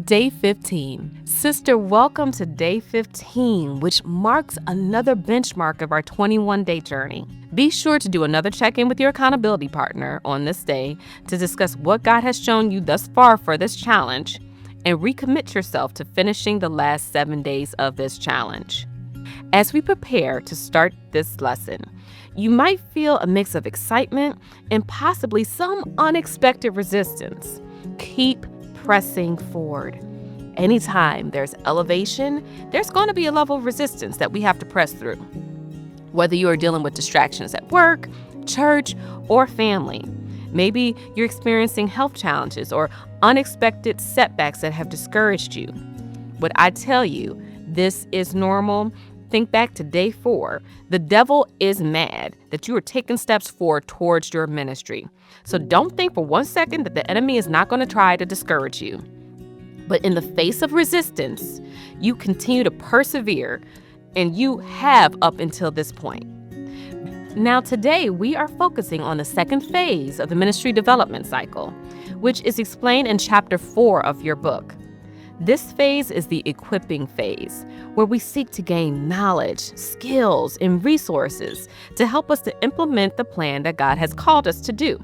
Day 15. Sister, welcome to Day 15, which marks another benchmark of our 21-day journey. Be sure to do another check-in with your accountability partner on this day to discuss what God has shown you thus far for this challenge and recommit yourself to finishing the last 7 days of this challenge. As we prepare to start this lesson, you might feel a mix of excitement and possibly some unexpected resistance. Keep pressing forward. Anytime there's elevation, there's going to be a level of resistance that we have to press through. Whether you are dealing with distractions at work, church, or family, maybe you're experiencing health challenges or unexpected setbacks that have discouraged you. What I tell you, this is normal. Think back to day 4. The devil is mad that you are taking steps forward towards your ministry. So don't think for 1 second that the enemy is not going to try to discourage you. But in the face of resistance, you continue to persevere, and you have up until this point. Now today, we are focusing on the second phase of the ministry development cycle, which is explained in chapter 4 of your book. This phase is the equipping phase, where we seek to gain knowledge, skills, and resources to help us to implement the plan that God has called us to do.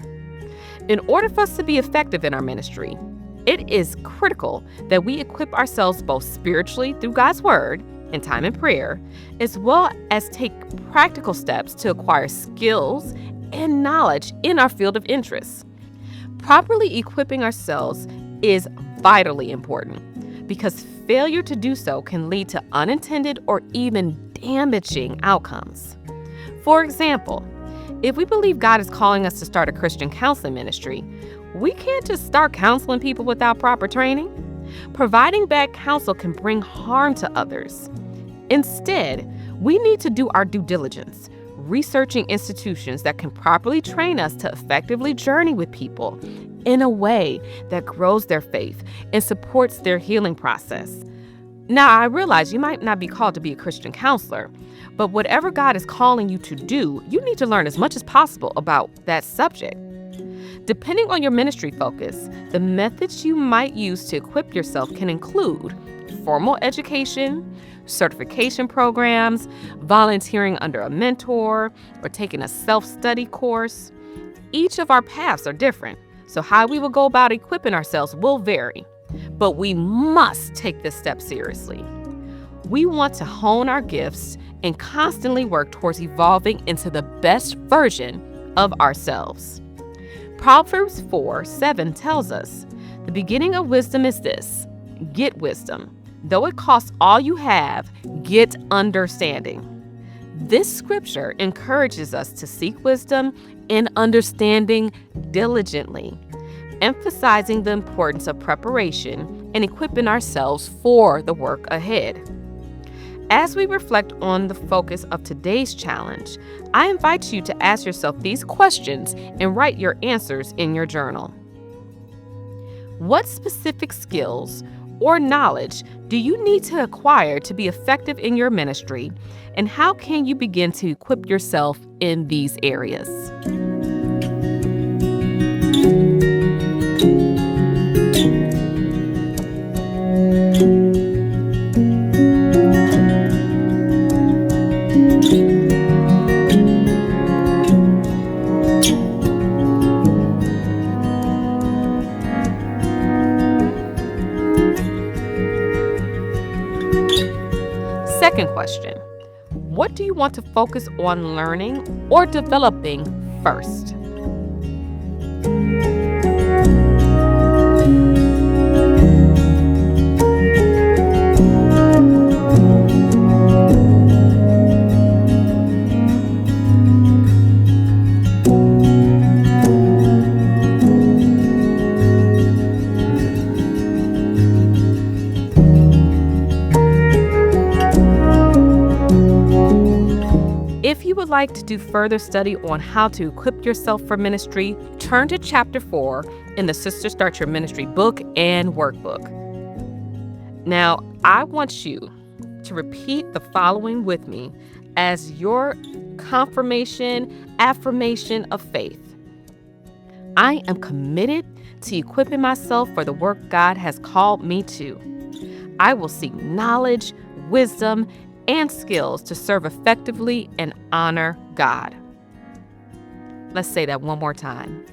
In order for us to be effective in our ministry, it is critical that we equip ourselves both spiritually through God's word and time in prayer, as well as take practical steps to acquire skills and knowledge in our field of interest. Properly equipping ourselves is vitally important, because failure to do so can lead to unintended or even damaging outcomes. For example, if we believe God is calling us to start a Christian counseling ministry, we can't just start counseling people without proper training. Providing bad counsel can bring harm to others. Instead, we need to do our due diligence, researching institutions that can properly train us to effectively journey with people in a way that grows their faith and supports their healing process. Now, I realize you might not be called to be a Christian counselor, but whatever God is calling you to do, you need to learn as much as possible about that subject. Depending on your ministry focus, the methods you might use to equip yourself can include formal education, certification programs, volunteering under a mentor, or taking a self-study course. Each of our paths are different, so how we will go about equipping ourselves will vary, but we must take this step seriously. We want to hone our gifts and constantly work towards evolving into the best version of ourselves. Proverbs 4:7 tells us, "The beginning of wisdom is this: get wisdom. Though it costs all you have, get understanding." This scripture encourages us to seek wisdom and understanding diligently, emphasizing the importance of preparation and equipping ourselves for the work ahead. As we reflect on the focus of today's challenge, I invite you to ask yourself these questions and write your answers in your journal. What specific skills or knowledge do you need to acquire to be effective in your ministry, and how can you begin to equip yourself in these areas? Second question, what do you want to focus on learning or developing first? If you would like to do further study on how to equip yourself for ministry, turn to chapter 4 in the Sister Start Your Ministry book and workbook. Now, I want you to repeat the following with me as your affirmation of faith. I am committed to equipping myself for the work God has called me to. I will seek knowledge, wisdom, and skills to serve effectively and honor God. Let's say that one more time.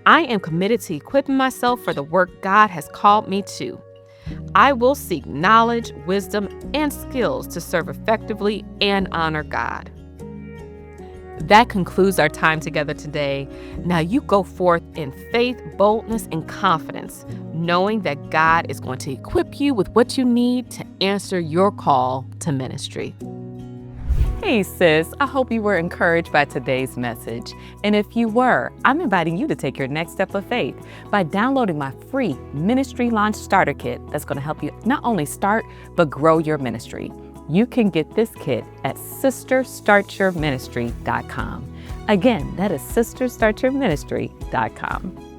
I am committed to equipping myself for the work God has called me to. I will seek knowledge, wisdom, and skills to serve effectively and honor God. That concludes our time together today. Now you go forth in faith, boldness, and confidence, knowing that God is going to equip you with what you need to answer your call to ministry. Hey sis, I hope you were encouraged by today's message. And if you were, I'm inviting you to take your next step of faith by downloading my free Ministry Launch Starter Kit that's going to help you not only start, but grow your ministry. You can get this kit at sisterstartyourministry.com. Again, that is sisterstartyourministry.com.